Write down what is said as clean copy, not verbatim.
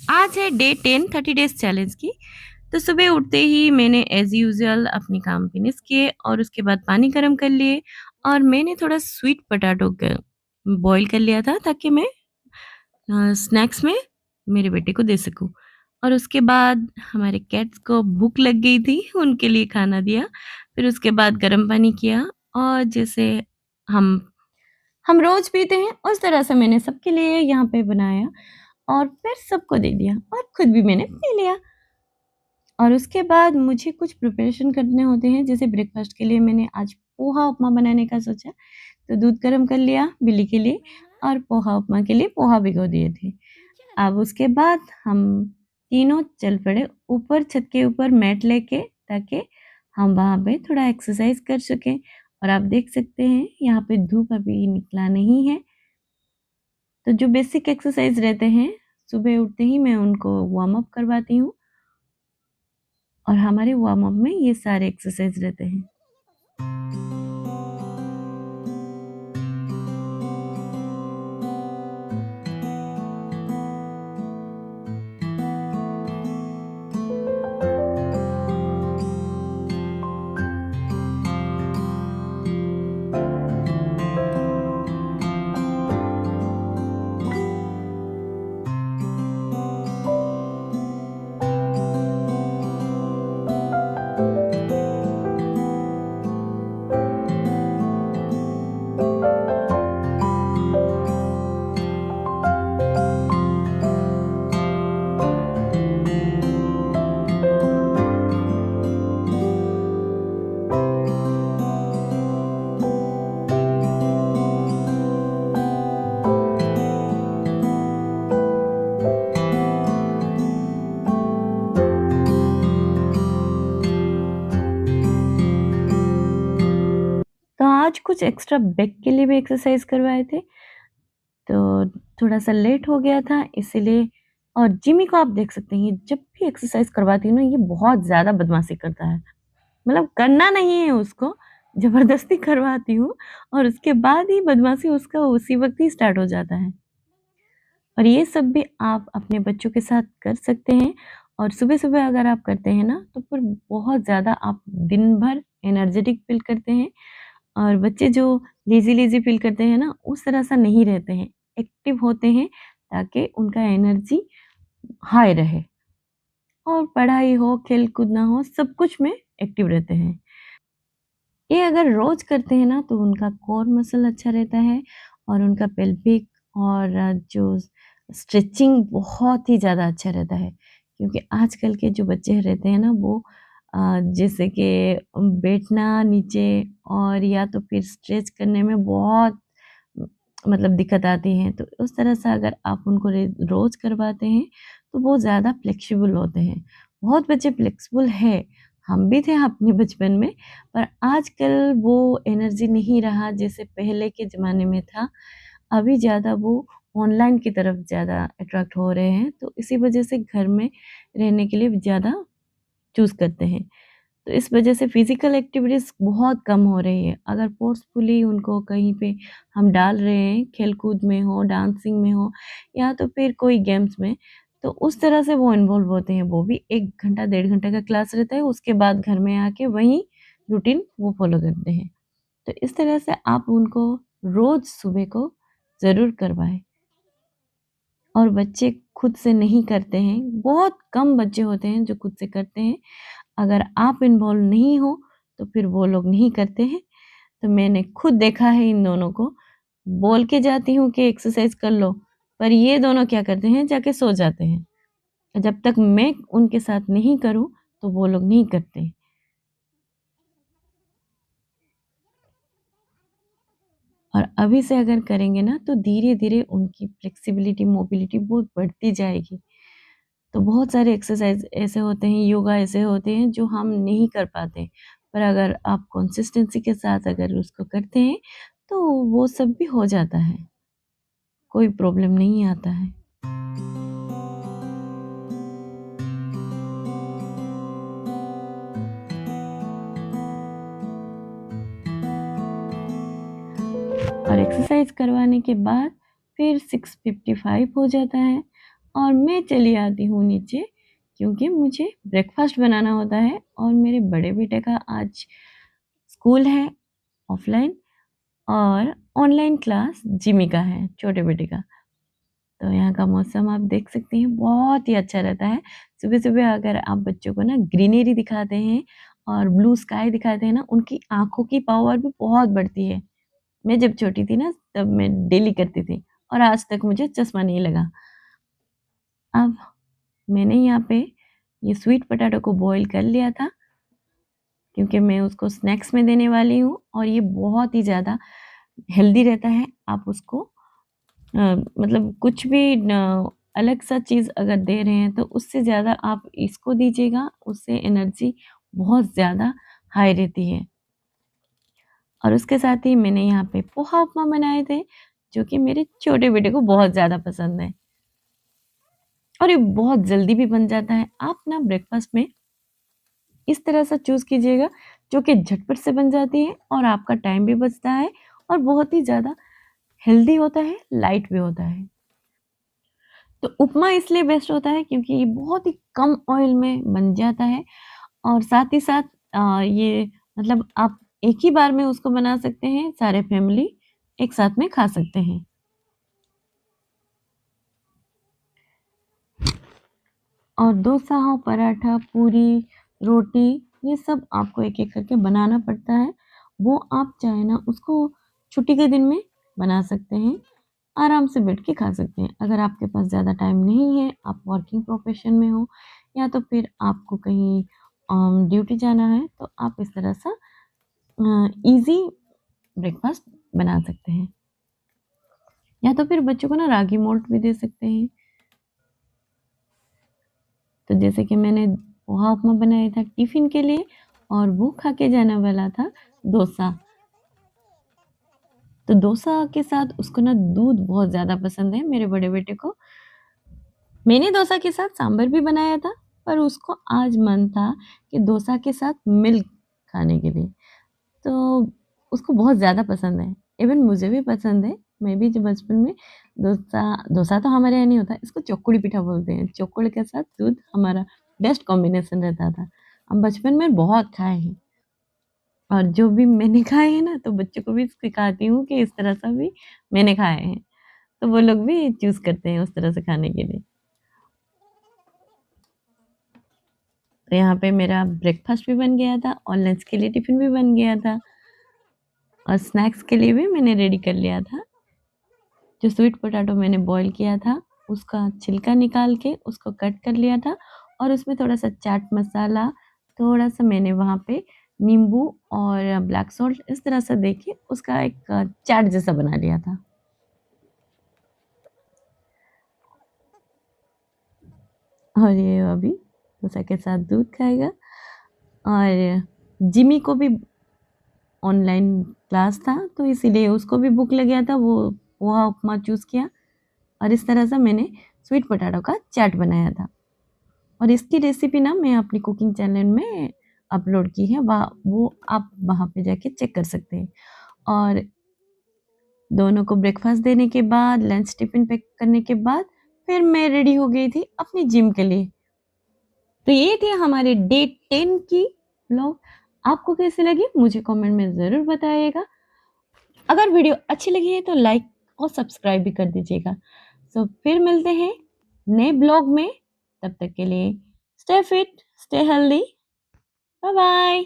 आज है day 10 30 days challenge की। तो सुबह उठते ही मैंने एज़ यूजुअल अपने काम फिनिश किए और उसके बाद पानी गरम कर लिए और मैंने थोड़ा स्वीट पोटैटो क बॉयल कर लिया था ताकि मैं स्नैक्स में मेरे बेटे को दे सकूँ। और उसके बाद हमारे कैट्स को भूख लग गई थी, उनके लिए खाना दिया। फिर उसके बाद गरम पानी किया और जैसे हम हम रोज़ पीते हैं, उस तरह से मैंने सबके लिए यहाँ पे बनाया और फिर सबको दे दिया और खुद भी मैंने पी लिया। और उसके बाद मुझे कुछ प्रिपरेशन करने होते हैं, जैसे ब्रेकफ़ास्ट के लिए मैंने आज पोहा उपमा बनाने का सोचा, तो दूध गरम कर लिया बिल्ली के लिए और पोहा उपमा के लिए पोहा भिगो दिए थे। अब उसके बाद हम तीनों चल पड़े ऊपर छत के ऊपर मैट लेके ताकि हम वहाँ पे थोड़ा एक्सरसाइज़ कर सकें और आप देख सकते हैं यहाँ पे धूप अभी निकला नहीं है। तो जो बेसिक एक्सरसाइज़ रहते हैं, सुबह उठते ही मैं उनको वार्म अप करवाती हूँ और हमारे वार्म अप में ये सारे एक्सरसाइज़ रहते हैं। तो आज कुछ एक्स्ट्रा बैक के लिए भी एक्सरसाइज़ करवाए थे, तो थोड़ा-सा लेट हो गया था इसीलिए। और जिमी को आप देख सकते हैं, ये जब भी एक्सरसाइज़ करवाती हूँ ना, ये बहुत ज़्यादा बदमाशी करता है। मतलब करना नहीं है उसको, ज़बरदस्ती करवाती हूँ और उसके बाद ही बदमाशी उसका उसी वक़्त ही स्टार्ट हो जाता है। और ये सब भी आप अपने बच्चों के साथ कर सकते हैं और सुबह-सुबह अगर आप करते हैं ना, तो फिर बहुत ज़्यादा आप दिन भर एनर्जेटिक फ़ील करते हैं और बच्चे जो लेज़ी-लेज़ी फ़ील करते हैं ना, उस तरह सा नहीं रहते हैं, एक्टिव होते हैं ताकि उनका एनर्जी हाई रहे और पढ़ाई हो, खेल-कूद ना हो, सब कुछ में एक्टिव रहते हैं। ये अगर रोज़ करते हैं ना, तो उनका कोर मसल अच्छा रहता है और उनका पेल्विक और जो स्ट्रेचिंग बहुत ही ज़्यादा अच्छा रहता है। क्योंकि आजकल के जो बच्चे रहते हैं ना, वो जैसे कि बैठना नीचे और या तो फिर स्ट्रेच करने में बहुत मतलब दिक्कत आती है। तो उस तरह से अगर आप उनको रोज़ करवाते हैं, तो वो ज़्यादा फ्लेक्सिबल होते हैं। बहुत बच्चे फ्लेक्सिबल हैं, हम भी थे अपने बचपन में, पर आजकल वो एनर्जी नहीं रहा जैसे पहले के ज़माने में था। अभी ज़्यादा वो ऑनलाइन की तरफ ज़्यादा अट्रैक्ट हो रहे हैं, तो इसी वजह से घर में रहने के लिए ज़्यादा चूज़ करते हैं। तो इस वजह से फिज़िकल एक्टिविटीज़ बहुत कम हो रही है। अगर फ़ोर्सफुली उनको कहीं पे हम डाल रहे हैं, खेल-कूद में हो, डांसिंग में हो या तो फिर कोई गेम्स में, तो उस तरह से वो इन्वॉल्व होते हैं। वो भी 1 घंटा, डेढ़ घंटे का क्लास रहता है, उसके बाद घर में आके वही रूटीन वो फ़ॉलो करते हैं। तो इस तरह से आप उनको रोज़ सुबह को ज़रूर करवाएँ। और बच्चे खुद से नहीं करते हैं, बहुत कम बच्चे होते हैं जो खुद से करते हैं। अगर आप इन्वॉल्व नहीं हो, तो फिर वो लोग नहीं करते हैं। तो मैंने खुद देखा है इन दोनों को, बोल के जाती हूँ कि एक्सरसाइज़ कर लो, पर ये दोनों क्या करते हैं, जाके सो जाते हैं। जब तक मैं उनके साथ नहीं करूँ, तो वो लोग नहीं करते। और अभी से अगर करेंगे ना, तो धीरे-धीरे उनकी फ्लेक्सिबिलिटी, मोबिलिटी बहुत बढ़ती जाएगी। तो बहुत सारे एक्सरसाइज़ ऐसे होते हैं, योगा ऐसे होते हैं जो हम नहीं कर पाते। पर अगर आप कंसिस्टेंसी के साथ अगर उसको करते हैं, तो वो सब भी हो जाता है, कोई प्रॉब्लम नहीं आता है। और एक्सरसाइज़ करवाने के बाद फिर 6:55 हो जाता है और मैं चली आती हूँ नीचे क्योंकि मुझे ब्रेकफ़ास्ट बनाना होता है और मेरे बड़े बेटे का आज स्कूल है ऑफ़लाइन और ऑनलाइन क्लास जिमी का है, छोटे बेटे का। तो यहाँ का मौसम आप देख सकती हैं बहुत ही अच्छा रहता है। सुबह-सुबह अगर आप बच्चों को ना ग्रीनरी दिखाते हैं और ब्लू स्काई दिखाते हैं ना, उनकी आँखों की पावर भी बहुत बढ़ती है। मैं जब छोटी थी ना तब मैं डेली करती थी और आज तक मुझे चश्मा नहीं लगा। अब मैंने यहाँ पे ये स्वीट पोटैटो को बॉयल कर लिया था क्योंकि मैं उसको स्नैक्स में देने वाली हूँ और ये बहुत ही ज़्यादा हेल्दी रहता है। आप उसको मतलब कुछ भी न अलग सा चीज़ अगर दे रहे हैं तो उससे ज़्यादा आप इसको दीजिएगा, उससे एनर्जी बहुत ज़्यादा हाई रहती है। और उसके साथ ही मैंने यहाँ पे पोहा उपमा बनाए थे, जो कि मेरे छोटे बेटे को बहुत ज़्यादा पसंद है और ये बहुत जल्दी भी बन जाता है। आप ना ब्रेकफ़ास्ट में इस तरह से चूज़ कीजिएगा, जो कि झटपट से बन जाती है और आपका टाइम भी बचता है और बहुत ही ज़्यादा हेल्दी होता है, लाइट भी होता है। तो उपमा इसलिए बेस्ट होता है क्योंकि ये बहुत ही कम ऑयल में बन जाता है और साथ ही साथ ये मतलब आप एक ही बार में उसको बना सकते हैं, सारे फैमिली एक साथ में खा सकते हैं। और डोसा हो, पराठा, पूरी, रोटी ये सब आपको एक-एक करके बनाना पड़ता है। वो आप चाहे ना उसको छुट्टी के दिन में बना सकते हैं, आराम से बैठ के खा सकते हैं। अगर आपके पास ज़्यादा टाइम नहीं है, आप वर्किंग प्रोफ़ेशन में हो या तो फिर आपको कहीं ड्यूटी जाना है, तो आप इस तरह सा ईज़ी ब्रेकफ़ास्ट बना सकते हैं। या तो फिर बच्चों को ना रागी माल्ट भी दे सकते हैं। तो जैसे कि मैंने पोहा उपमा बनाया था टिफ़िन के लिए और वो खा के जाने वाला था डोसा। तो डोसा के साथ उसको ना दूध बहुत ज़्यादा पसंद है मेरे बड़े बेटे को। मैंने डोसा के साथ सांभर भी बनाया था, पर उसको आज मन था कि डोसा के साथ मिल्क खाने के लिए। तो उसको बहुत ज़्यादा पसंद है। इवन मुझे भी पसंद है। मैं भी जब बचपन में डोसा डोसा तो हमारे यहाँ नहीं होता, इसको चोकुड़ी पिठा बोलते हैं। चोकुड़ के साथ दूध हमारा बेस्ट कॉम्बिनेशन रहता था। हम बचपन में बहुत खाए हैं और जो भी मैंने खाए हैं ना, तो बच्चों को भी सिखाती हूँ कि इस तरह से भी मैंने खाए हैं। तो वो लोग भी चूज़ करते हैं उस तरह से खाने के लिए। तो यहाँ पे मेरा ब्रेकफ़ास्ट भी बन गया था और लंच के लिए टिफ़िन भी बन गया था और स्नैक्स के लिए भी मैंने रेडी कर लिया था। जो स्वीट पोटैटो मैंने बॉयल किया था, उसका छिलका निकाल के उसको कट कर लिया था और उसमें थोड़ा-सा चाट मसाला, थोड़ा-सा मैंने वहाँ पे नींबू और ब्लैक सॉल्ट इस तरह से दे के उसका एक चाट जैसा बना लिया था। और ये अभी डोसा के साथ दूध खाएगा और जिमी को भी ऑनलाइन क्लास था, तो इसीलिए उसको भी भूख लग गया था, वो पोहा उपमा चूज़ किया और इस तरह से मैंने स्वीट पोटैटो का चाट बनाया था। और इसकी रेसिपी ना मैं अपनी कुकिंग चैनल में अपलोड की है, वो आप वहाँ पे जाके चेक कर सकते हैं। और दोनों को ब्रेकफ़ास्ट देने के बाद, लंच टिफ़िन पैक करने के बाद, फिर मैं रेडी हो गई थी अपनी जिम के लिए। तो ये थे हमारे डे 10 की व्लॉग। आपको कैसी लगी मुझे कमेंट में ज़रूर बताइएगा। अगर वीडियो अच्छी लगी है तो लाइक और सब्सक्राइब भी कर दीजिएगा। सो फिर मिलते हैं नए ब्लॉग में, तब तक के लिए stay fit, stay healthy, bye bye.